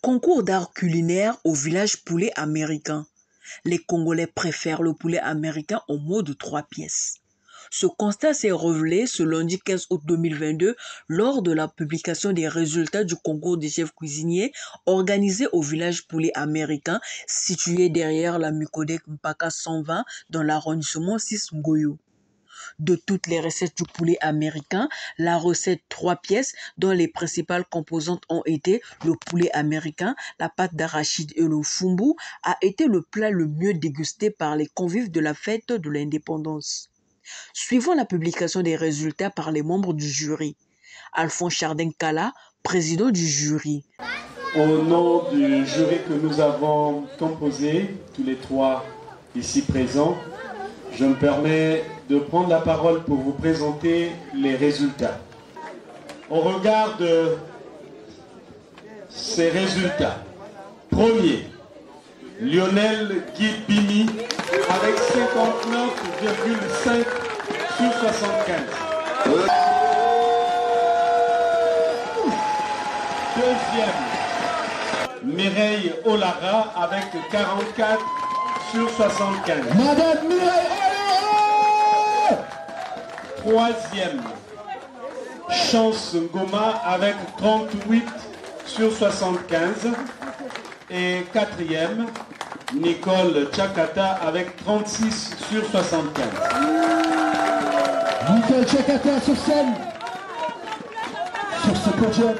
Concours d'art culinaire au village poulet américain. Les Congolais préfèrent le poulet américain en mode 3 pièces. Ce constat s'est révélé ce lundi 15 août 2022 lors de la publication des résultats du concours des chefs cuisiniers organisé au village poulet américain situé derrière la Mukodek Mpaka 120 dans l'arrondissement 6 Ngoyo. De toutes les recettes du poulet américain, la recette 3 pièces dont les principales composantes ont été le poulet américain, la pâte d'arachide et le fumbu a été le plat le mieux dégusté par les convives de la fête de l'indépendance. Suivant la publication des résultats par les membres du jury, Alphonse Chardin-Kala, président du jury. Au nom du jury que nous avons composé, tous les trois ici présents, je me permets de prendre la parole pour vous présenter les résultats. Au regard de ces résultats, premier, Lionel Guy Bimi avec 59,5 sur 75. Deuxième, Mireille Olara avec 44 sur 75. Madame Mireille Olara. Troisième, Chance Ngoma avec 38 sur 75. Et quatrième, Nicole Tchakata avec 36 sur 75. Nicole Tchakata sur scène, sur ce podium.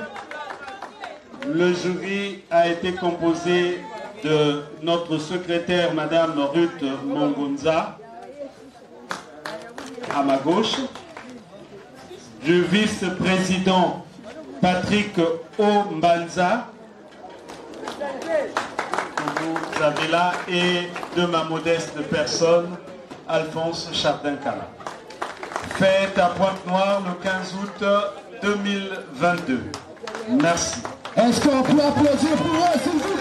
Le jury a été composé de notre secrétaire, Madame Ruth Mongonza, à ma gauche, du vice-président Patrick Ombanza, que vous avez là, et de ma modeste personne, Alphonse Chardin-Kala. Fête à Pointe-Noire le 15 août 2022. Merci. Est-ce qu'on peut applaudir pour eux, s'il vous plaît?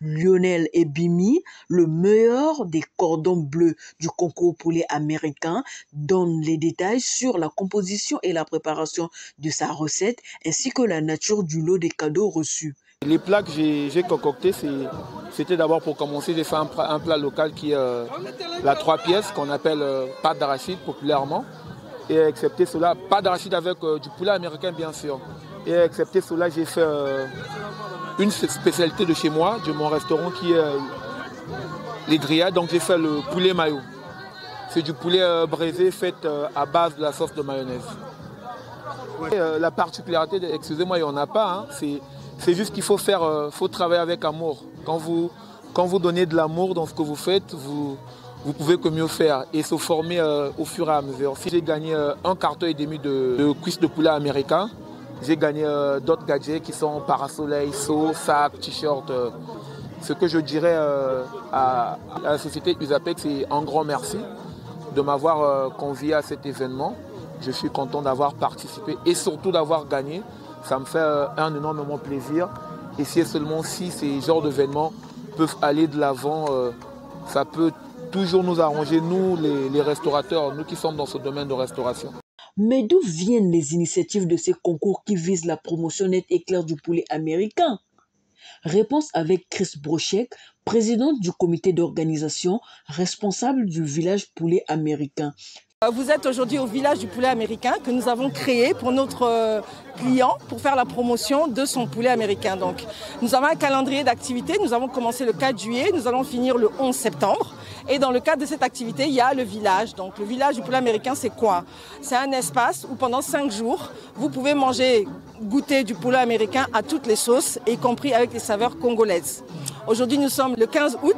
Lionel Ebimi, le meilleur des cordons bleus du concours poulet américain, donne les détails sur la composition et la préparation de sa recette, ainsi que la nature du lot des cadeaux reçus. Les plats que j'ai concoctés, c'était d'abord pour commencer, j'ai fait un plat local qui est la 3 pièces, qu'on appelle pâte d'arachide populairement. Et excepté cela, pâte d'arachide avec du poulet américain bien sûr. Et excepté cela, j'ai fait une spécialité de chez moi, de mon restaurant qui est les grillades. Donc j'ai fait le poulet mayo. C'est du poulet braisé fait à base de la sauce de mayonnaise. La particularité, excusez-moi, il n'y en a pas, hein, c'est juste qu'il faut faut travailler avec amour. Quand vous donnez de l'amour dans ce que vous faites, vous pouvez que mieux faire et se former au fur et à mesure. Si j'ai gagné 1,5 carton de cuisses de poulet américain, j'ai gagné d'autres gadgets qui sont parasoleil, seau, sac, t-shirt. Ce que je dirais à la société Usapec, c'est un grand merci de m'avoir convié à cet événement. Je suis content d'avoir participé et surtout d'avoir gagné. Ça me fait un énormément plaisir. Et si seulement si ces genres d'événements peuvent aller de l'avant, ça peut toujours nous arranger, nous les restaurateurs, nous qui sommes dans ce domaine de restauration. Mais d'où viennent les initiatives de ces concours qui visent la promotion nette et claire du poulet américain? Réponse avec Chris Brochek, présidente du comité d'organisation, responsable du village poulet américain. Vous êtes aujourd'hui au village du poulet américain que nous avons créé pour notre client pour faire la promotion de son poulet américain. Donc, nous avons un calendrier d'activités. Nous avons commencé le 4 juillet, nous allons finir le 11 septembre. Et dans le cadre de cette activité, il y a le village. Donc, le village du poulet américain, c'est quoi? C'est un espace où pendant 5 jours, vous pouvez goûter du poulet américain à toutes les sauces, y compris avec les saveurs congolaises. Aujourd'hui, nous sommes le 15 août,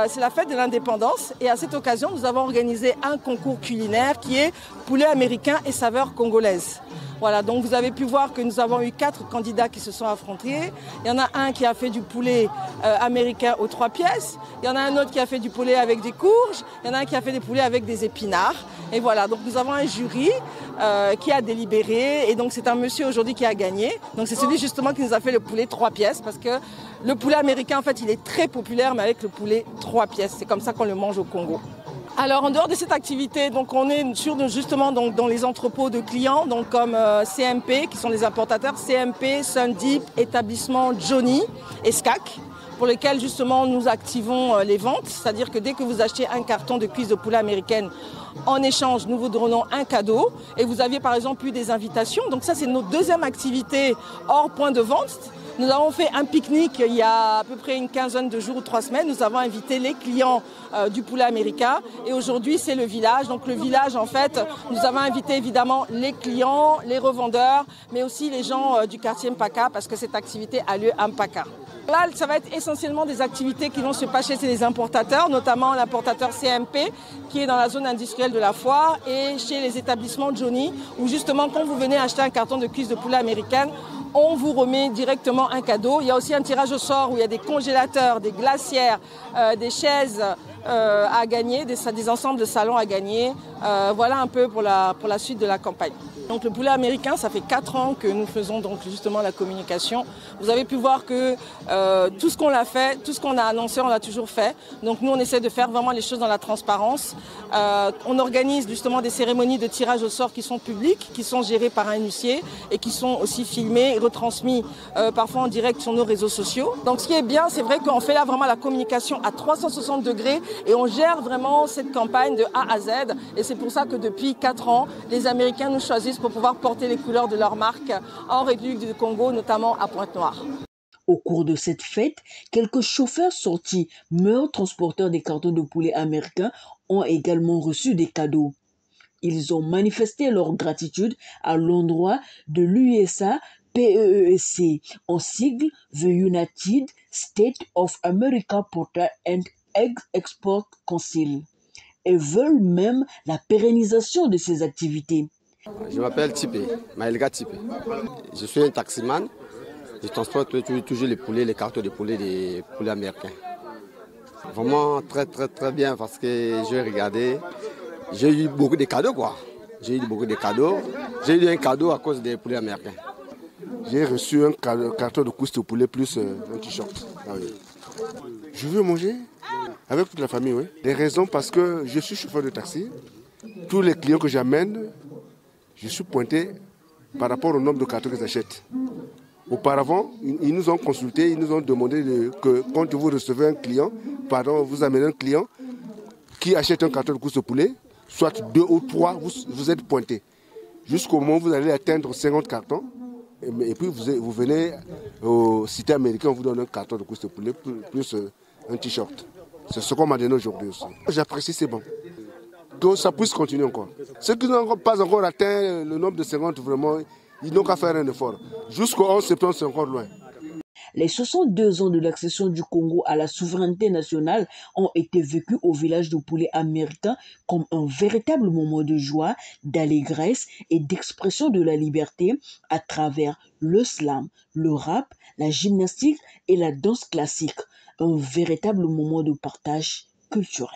c'est la fête de l'indépendance et à cette occasion, nous avons organisé un concours culinaire qui est poulet américain et saveurs congolaises. Voilà, donc vous avez pu voir que nous avons eu 4 candidats qui se sont affrontés. Il y en a un qui a fait du poulet américain aux 3 pièces. Il y en a un autre qui a fait du poulet avec des courges. Il y en a un qui a fait des poulets avec des épinards. Et voilà, donc nous avons un jury qui a délibéré. Et donc c'est un monsieur aujourd'hui qui a gagné. Donc c'est celui justement qui nous a fait le poulet 3 pièces. Parce que le poulet américain, en fait, il est très populaire, mais avec le poulet 3 pièces. C'est comme ça qu'on le mange au Congo. Alors en dehors de cette activité, donc on est justement donc, dans les entrepôts de clients, donc comme CMP, qui sont les importateurs, CMP, Sundip, établissement Johnny et SCAC, pour lesquels justement nous activons les ventes. C'est-à-dire que dès que vous achetez un carton de cuisse de poulet américaine, en échange, nous vous donnons un cadeau. Et vous aviez par exemple eu des invitations. Donc ça, c'est notre deuxième activité hors point de vente. Nous avons fait un pique-nique il y a à peu près une quinzaine de jours ou 3 semaines. Nous avons invité les clients du poulet américain. Et aujourd'hui, c'est le village. Donc le village, en fait, nous avons invité évidemment les clients, les revendeurs, mais aussi les gens du quartier Mpaka, parce que cette activité a lieu à Mpaka. Là, ça va être essentiellement des activités qui vont se passer chez les importateurs, notamment l'importateur CMP, qui est dans la zone industrielle de la foire, et chez les établissements Johnny, où justement, quand vous venez acheter un carton de cuisse de poulet américaine, on vous remet directement un cadeau. Il y a aussi un tirage au sort où il y a des congélateurs, des glacières, des chaises à gagner, des ensembles de salons à gagner. Voilà un peu pour la suite de la campagne. Donc le poulet américain, ça fait 4 ans que nous faisons donc justement la communication. Vous avez pu voir que tout ce qu'on a fait, tout ce qu'on a annoncé, on l'a toujours fait. Donc nous, on essaie de faire vraiment les choses dans la transparence. On organise justement des cérémonies de tirage au sort qui sont publiques, qui sont gérées par un huissier et qui sont aussi filmées et retransmis parfois en direct sur nos réseaux sociaux. Donc ce qui est bien, c'est vrai qu'on fait là vraiment la communication à 360 degrés et on gère vraiment cette campagne de A à Z. Et c'est pour ça que depuis 4 ans, les Américains nous choisissent pour pouvoir porter les couleurs de leur marque en République du Congo, notamment à Pointe-Noire. Au cours de cette fête, quelques chauffeurs sortis, meilleurs transporteurs des cartons de poulet américains, ont également reçu des cadeaux. Ils ont manifesté leur gratitude à l'endroit de l'USA PEEC, en sigle The United States of America Porter and Egg Export Council, et veulent même la pérennisation de ces activités. Je m'appelle Tipé, Maëlga Tipé. Je suis un taximan. Je transporte toujours les poulets, les cartons de poulet des poulets américains. Vraiment très bien parce que j'ai regardé, j'ai eu beaucoup de cadeaux quoi. J'ai eu beaucoup de cadeaux. J'ai eu un cadeau à cause des poulets américains. J'ai reçu un carton de cuisse de poulet plus un t-shirt. Ah oui. Je veux manger avec toute la famille, oui. Les raisons parce que je suis chauffeur de taxi. Tous les clients que j'amène, je suis pointé par rapport au nombre de cartons qu'ils achètent. Auparavant, ils nous ont consulté, ils nous ont demandé que quand vous recevez un client, vous amenez un client qui achète un carton de cuisse de poulet, soit 2 ou 3, vous êtes pointé. Jusqu'au moment où vous allez atteindre 50 cartons, et puis vous venez au cité américain, on vous donne un carton de cuisse de poulet plus un t-shirt. C'est ce qu'on m'a donné aujourd'hui aussi. J'apprécie, c'est bon. Que ça puisse continuer encore. Ceux qui n'ont pas encore atteint le nombre de 50, vraiment, ils n'ont qu'à faire un effort. Jusqu'au 11 septembre, c'est encore loin. Les 62 ans de l'accession du Congo à la souveraineté nationale ont été vécus au village de poulet américain comme un véritable moment de joie, d'allégresse et d'expression de la liberté à travers le slam, le rap, la gymnastique et la danse classique. Un véritable moment de partage culturel.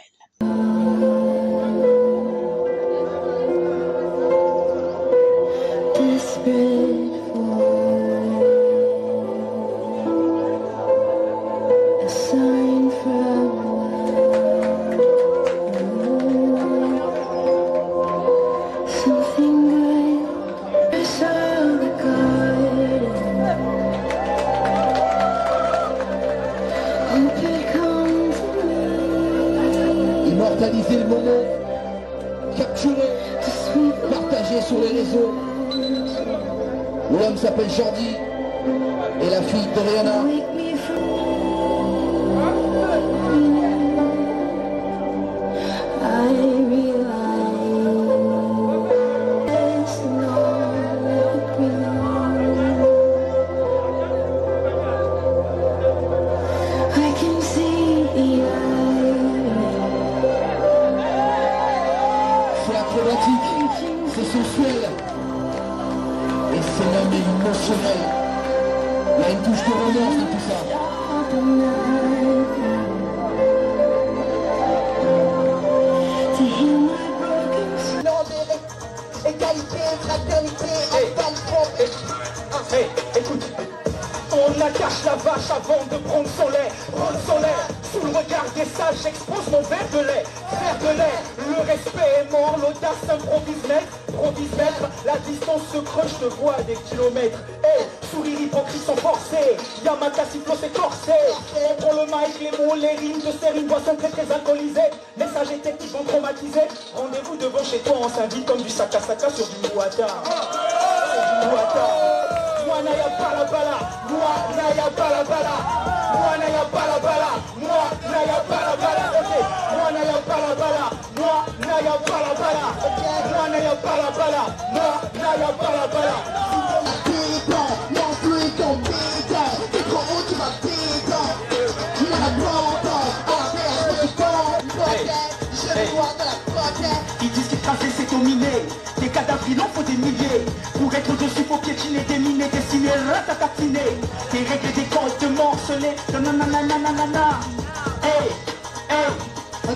Immortaliser le moment, capturer, partager sur les réseaux. L'homme s'appelle Jordi et la fille de Rihanna. C'est sensuel et c'est même émotionnel. Il y a une touche de romance de tout ça. Écoute, on cache la vache avant de prendre son lait. Prendre son lait, sous le regard des sages, j'expose mon verre de lait. Verre de lait, le respect est mort, l'audace s'improvise mètre. La distance se creuse, je te vois à des kilomètres. Sourire hypocrite sont forcés, Yamaka sifflot c'est corsé. On prend le mic, les mots, les rimes, je sers une boisson très alcoolisée. Messages et techniques vont traumatiser. Rendez-vous devant chez toi, on s'invite comme du sakasaka sur du Muata. Moi naya bala bala, moi naya bala bala, moi naya bala bala, moi naya bala bala, ok. Moi naya bala bala, moi naya bala bala, moi naya bala bala, moi naya bala bala. Ils disent que tracer c'est dominé. Des cadavres il en faut des milliers. Pour être dessus faut piétiner, déminer, dessiner, ratatatiner. Des règles et des codes morcelés. Nananananana.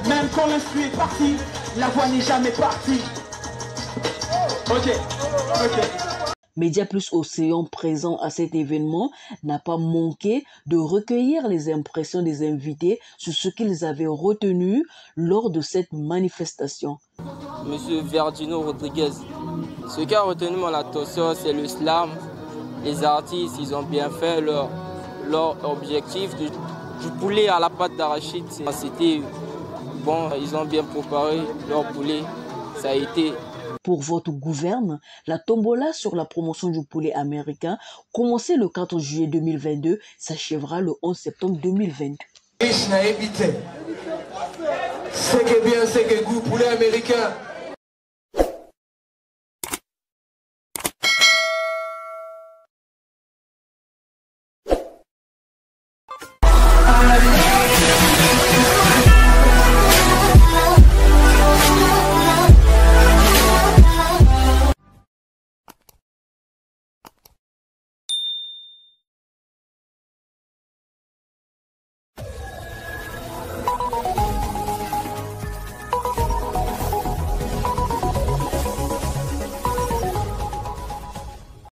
Même quand l'instru est parti, la voix n'est jamais partie. Ok. Média Plus Océan, présent à cet événement, n'a pas manqué de recueillir les impressions des invités sur ce qu'ils avaient retenu lors de cette manifestation. Monsieur Verdino Rodriguez, ce qui a retenu mon attention, c'est le slam. Les artistes, ils ont bien fait leur objectif du poulet à la pâte d'arachide. C'était bon, ils ont bien préparé leur poulet, ça a été. Pour votre gouverne, la tombola sur la promotion du poulet américain, commencée le 4 juillet 2022, s'achèvera le 11 septembre 2022. C'est que bien, c'est que goût poulet américain.